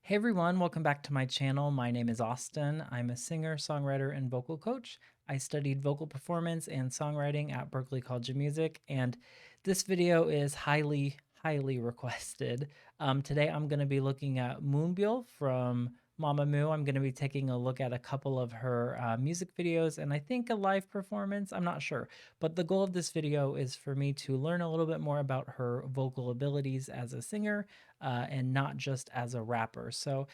Hey everyone, welcome back to my channel. My name is Austin. I'm a singer, songwriter, and vocal coach. I studied vocal performance and songwriting at Berklee College of Music, and this video is highly requested. Today I'm going to be looking at Moonbyul from Mamamoo. I'm going to be taking a look at a couple of her music videos and I think a live performance. I'm not sure, but the goal of this video is for me to learn a little bit more about her vocal abilities as a singer and not just as a rapper. So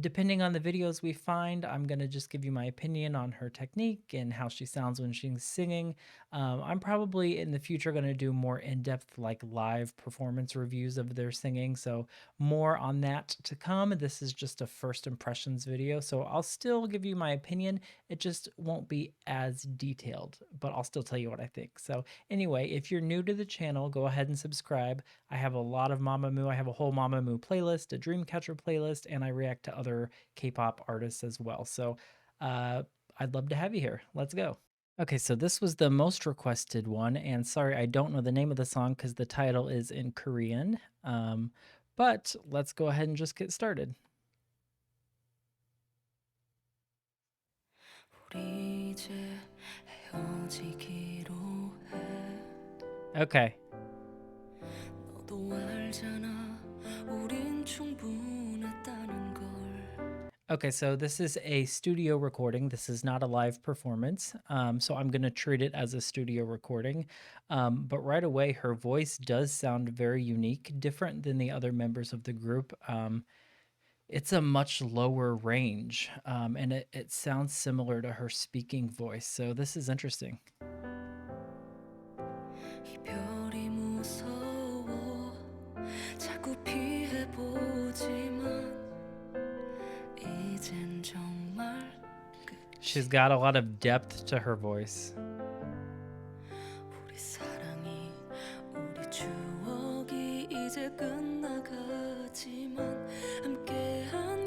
depending on the videos we find, I'm going to just give you my opinion on her technique and how she sounds when she's singing. I'm probably in the future going to do more in-depth like live performance reviews of their singing. So more on that to come. This is just a first impressions video. So I'll still give you my opinion. It just won't be as detailed, but I'll still tell you what I think. So anyway, if you're new to the channel, go ahead and subscribe. I have a lot of Mamamoo. I have a whole Mamamoo playlist, a Dreamcatcher playlist, and I react to other K-pop artists as well. So I'd love to have you here. Let's go. Okay, so this was the most requested one, and sorry, I don't know the name of the song because the title is in Korean, but let's go ahead and just get started. Okay. Okay, so this is a studio recording. This is not a live performance, so I'm going to treat it as a studio recording. But right away, her voice does sound very unique, different than the other members of the group. It's a much lower range, and it sounds similar to her speaking voice, so this is interesting. She's got a lot of depth to her voice.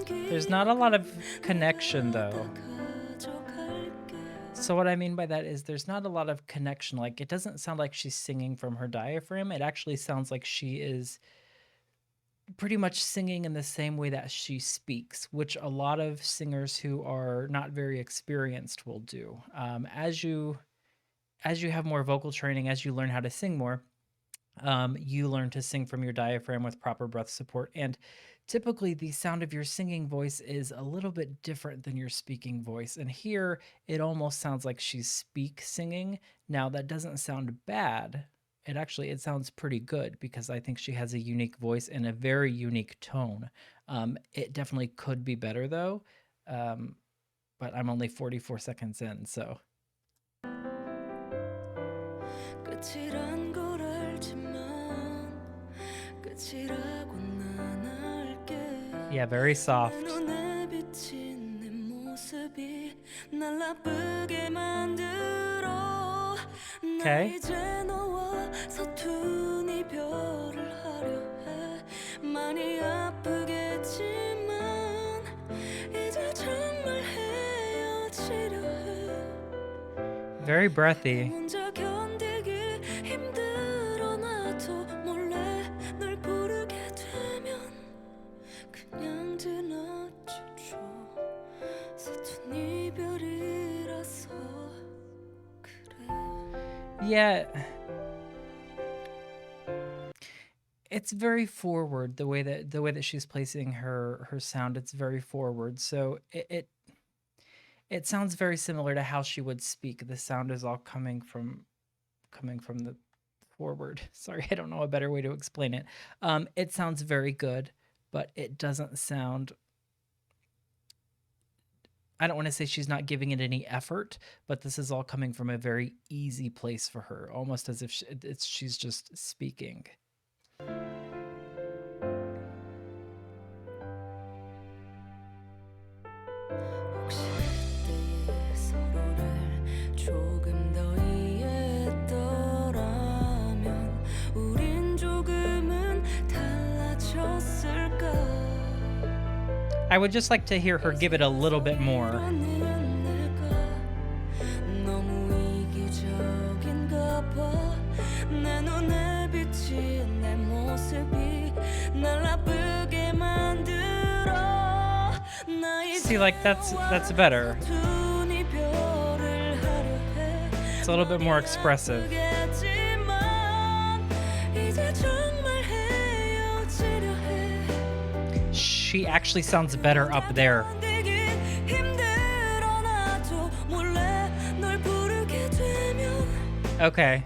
There's not a lot of connection though. So what I mean by that is there's not a lot of connection. Like it doesn't sound like she's singing from her diaphragm. It actually sounds like she is pretty much singing in the same way that she speaks, which a lot of singers who are not very experienced will do. As you have more vocal training, as you learn how to sing more, you learn to sing from your diaphragm with proper breath support. And typically the sound of your singing voice is a little bit different than your speaking voice. And here it almost sounds like she's speak singing. Now that doesn't sound bad. It sounds pretty good because I think she has a unique voice and a very unique tone. It definitely could be better though. But I'm only 44 seconds in, so. Yeah, very soft. Okay. Very breathy. Yeah, it's very forward the way that she's placing her sound. It's very forward, so it sounds very similar to how she would speak. The sound is all coming from the forward. Sorry, I don't know a better way to explain it. It sounds very good, but it doesn't sound. I don't want to say she's not giving it any effort, but this is all coming from a very easy place for her, almost as if she's just speaking. I would just like to hear her give it a little bit more. 날 아프게 만든 See, like, that's better. It's a little bit more expressive. She actually sounds better up there. Okay.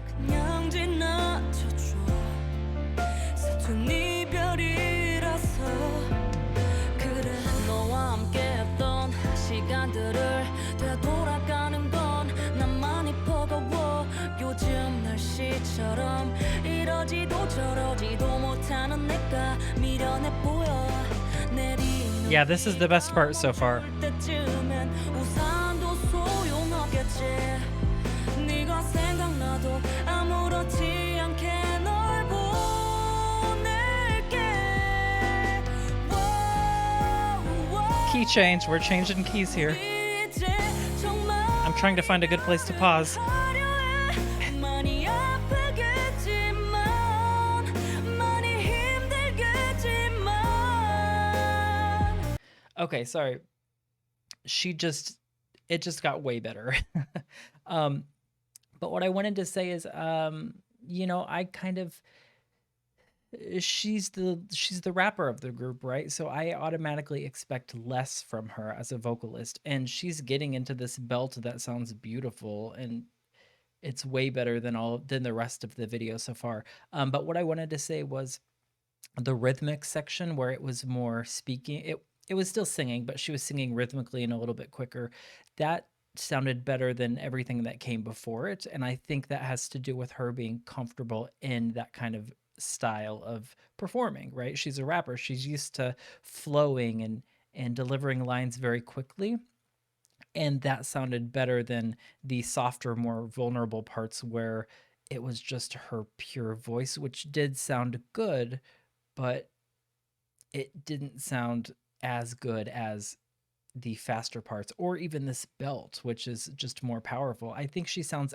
Yeah, this is the best part so far. Key change. We're changing keys here. I'm trying to find a good place to pause. Okay, sorry. It just got way better. But what I wanted to say is, you know, I kind of, she's the rapper of the group, right? So I automatically expect less from her as a vocalist, and she's getting into this belt that sounds beautiful, and it's way better than the rest of the video so far. But what I wanted to say was the rhythmic section where it was more speaking. It was still singing, but she was singing rhythmically and a little bit quicker. That sounded better than everything that came before it, and I think that has to do with her being comfortable in that kind of style of performing, right? She's a rapper. She's used to flowing and delivering lines very quickly, and that sounded better than the softer, more vulnerable parts where it was just her pure voice, which did sound good, but it didn't sound as good as the faster parts, or even this belt, which is just more powerful. I think she sounds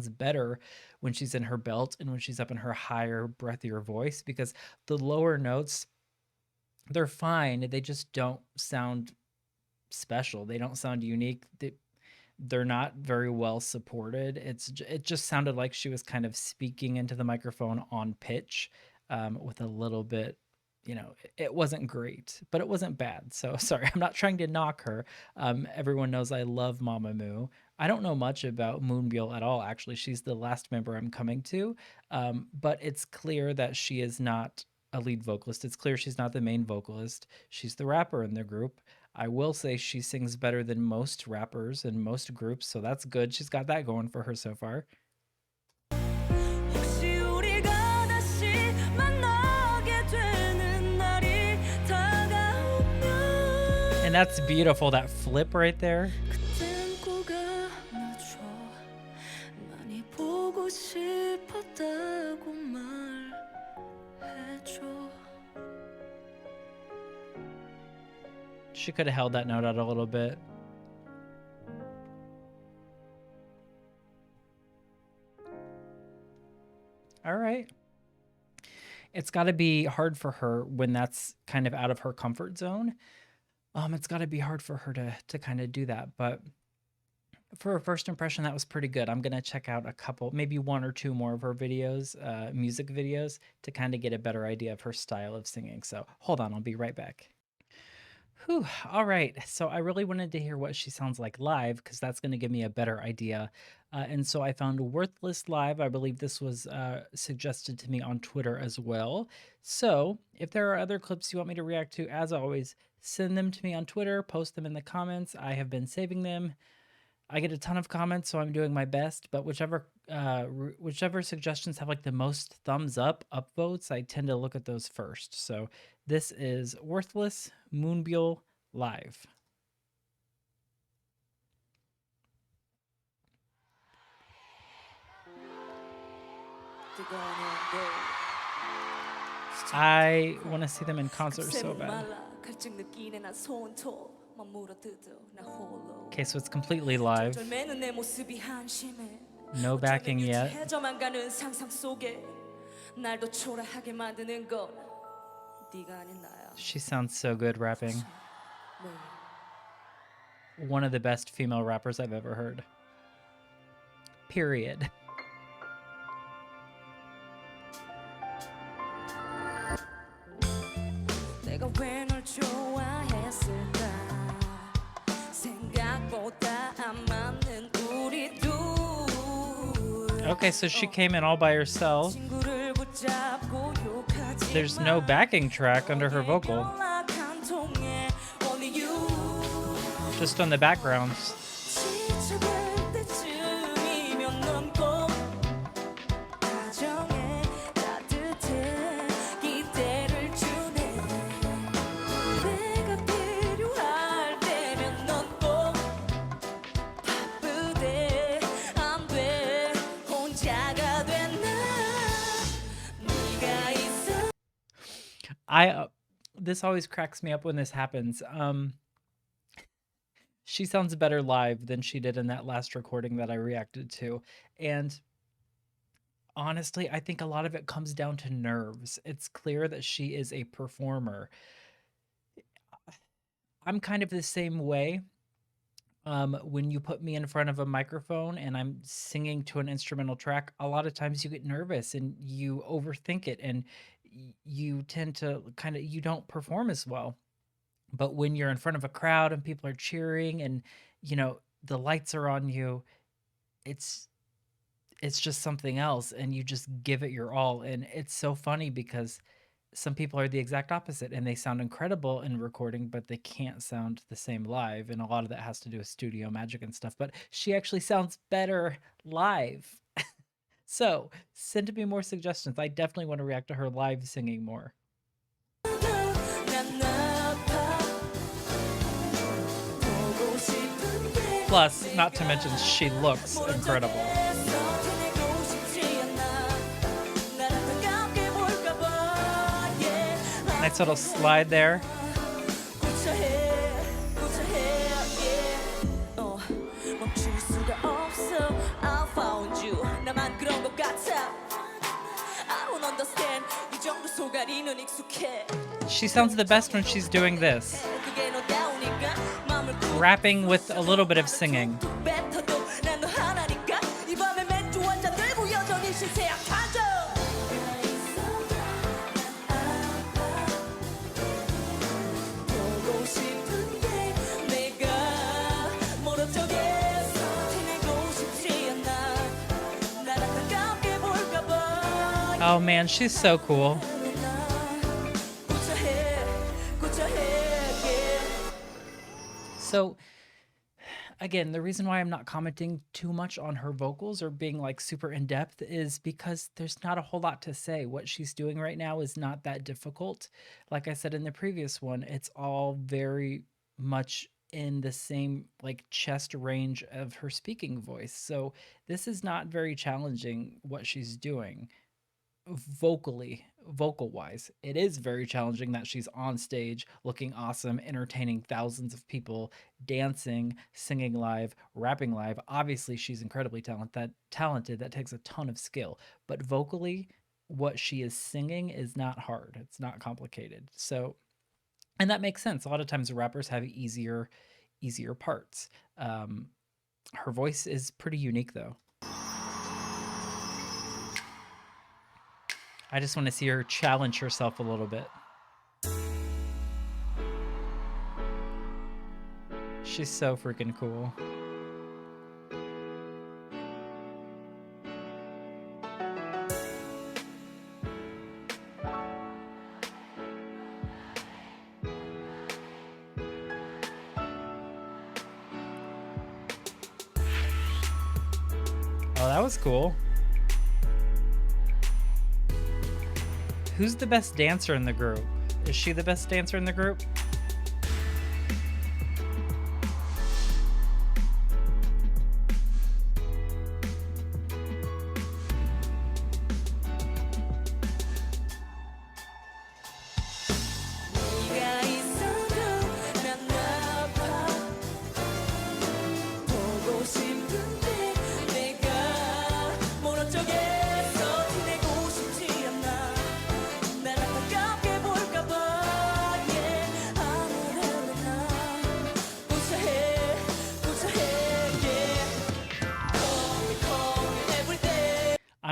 better when she's in her belt and when she's up in her higher, breathier voice, because the lower notes, they're fine. They just don't sound special. They don't sound unique. They're not very well supported. It just sounded like she was kind of speaking into the microphone on pitch, with a little bit, you know, it wasn't great, but it wasn't bad. So sorry, I'm not trying to knock her. Everyone knows I love Mamamoo. I don't know much about Moonbyul at all, actually. She's the last member I'm coming to, but it's clear that she is not a lead vocalist. It's clear she's not the main vocalist. She's the rapper in the group. I will say she sings better than most rappers in most groups, so that's good. She's got that going for her so far. And that's beautiful, that flip right there. She could have held that note out a little bit. All right. It's got to be hard for her when that's kind of out of her comfort zone. It's got to be hard for her to kind of do that. But for a first impression, that was pretty good. I'm going to check out a couple, maybe one or two more of her videos, music videos, to kind of get a better idea of her style of singing. So hold on, I'll be right back. Whew, all right. So I really wanted to hear what she sounds like live, because that's going to give me a better idea. And so I found Worthless Live. I believe this was suggested to me on Twitter as well. So if there are other clips you want me to react to, as always, send them to me on Twitter, post them in the comments. I have been saving them. I get a ton of comments, so I'm doing my best, but whichever suggestions have like the most thumbs up upvotes, I tend to look at those first. So this is Worthless Moonbyul live. I want to see them in concert so bad. Okay, so it's completely live. No backing yet. She sounds so good rapping. one of the best female rappers I've ever heard. Period. Okay, so she came in all by herself. There's no backing track under her vocal. Just on the backgrounds. This always cracks me up when this happens. She sounds better live than she did in that last recording that I reacted to. And honestly, I think a lot of it comes down to nerves. It's clear that she is a performer. I'm kind of the same way. When you put me in front of a microphone and I'm singing to an instrumental track, a lot of times you get nervous and you overthink it and you tend to you don't perform as well. But when you're in front of a crowd and people are cheering and, the lights are on you, it's just something else and you just give it your all. And it's so funny because some people are the exact opposite and they sound incredible in recording, but they can't sound the same live. And a lot of that has to do with studio magic and stuff, but she actually sounds better live. So send me more suggestions. I definitely want to react to her live singing more. Plus, not to mention, she looks incredible. Nice little slide there. She sounds the best when she's doing this. Rapping with a little bit of singing. Oh man, she's so cool. So again, the reason why I'm not commenting too much on her vocals or being like super in depth is because there's not a whole lot to say. What she's doing right now is not that difficult. Like I said in the previous one, it's all very much in the same like chest range of her speaking voice. So this is not very challenging what she's doing vocal wise. It is very challenging that she's on stage looking awesome, entertaining thousands of people, dancing, singing live, rapping live. Obviously she's incredibly talented. That takes a ton of skill, but vocally what she is singing is not hard. It's not complicated. So, and that makes sense. A lot of times rappers have easier parts. Her voice is pretty unique though. I just want to see her challenge herself a little bit. She's so freaking cool. Oh, that was cool. Who's the best dancer in the group? Is she the best dancer in the group?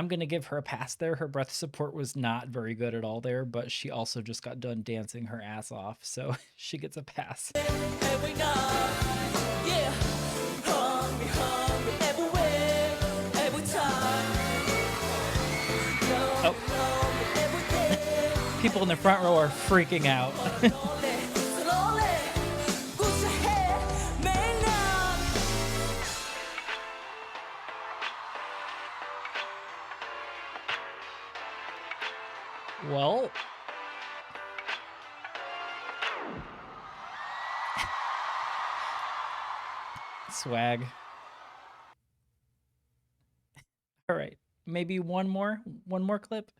I'm going to give her a pass there. Her breath support was not very good at all there, but she also just got done dancing her ass off, so she gets a pass. Every night, yeah, hungry, hungry, everywhere, every time. Oh. People in the front row are freaking out. Well, swag. All right, maybe one more clip.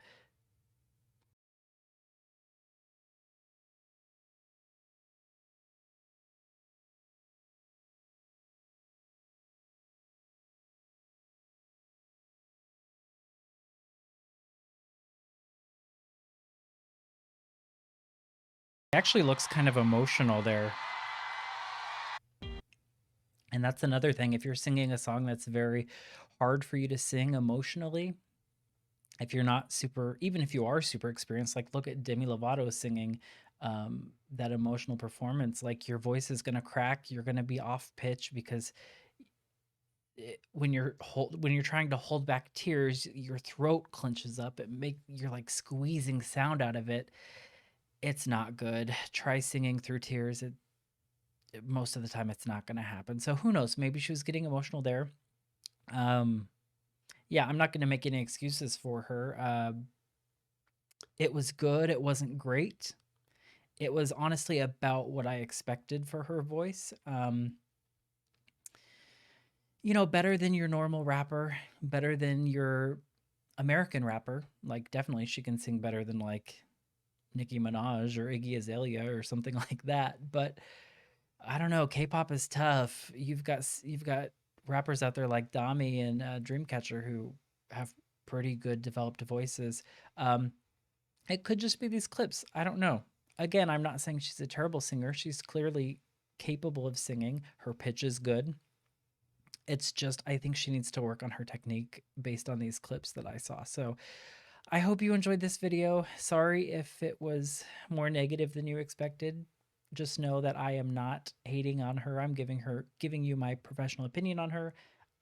It actually looks kind of emotional there. And that's another thing. If you're singing a song that's very hard for you to sing emotionally, if you're not super, even if you are super experienced, like look at Demi Lovato singing that emotional performance, like your voice is going to crack, you're going to be off pitch because when you're trying to hold back tears, your throat clenches up. You're like squeezing sound out of it. It's not good. Try singing through tears. Most of the time it's not going to happen. So who knows? Maybe she was getting emotional there. Yeah, I'm not going to make any excuses for her. It was good. It wasn't great. It was honestly about what I expected for her voice. Better than your normal rapper, better than your American rapper. Like, definitely she can sing better than like Nicki Minaj or Iggy Azalea or something like that. But I don't know. K-pop is tough. You've got rappers out there like Dami and Dreamcatcher who have pretty good developed voices. Um, it could just be these clips. I don't know. Again, I'm not saying she's a terrible singer. She's clearly capable of singing. Her pitch is good. It's just I think she needs to work on her technique based on these clips that I saw. So I hope you enjoyed this video. Sorry if it was more negative than you expected. Just know that I am not hating on her. I'm giving you my professional opinion on her.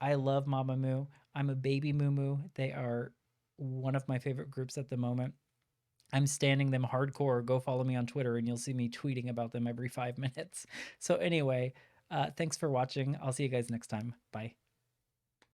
I love Mamamoo. I'm a baby Moo. They are one of my favorite groups at the moment. I'm standing them hardcore. Go follow me on Twitter and you'll see me tweeting about them every 5 minutes. So anyway, thanks for watching. I'll see you guys next time. Bye.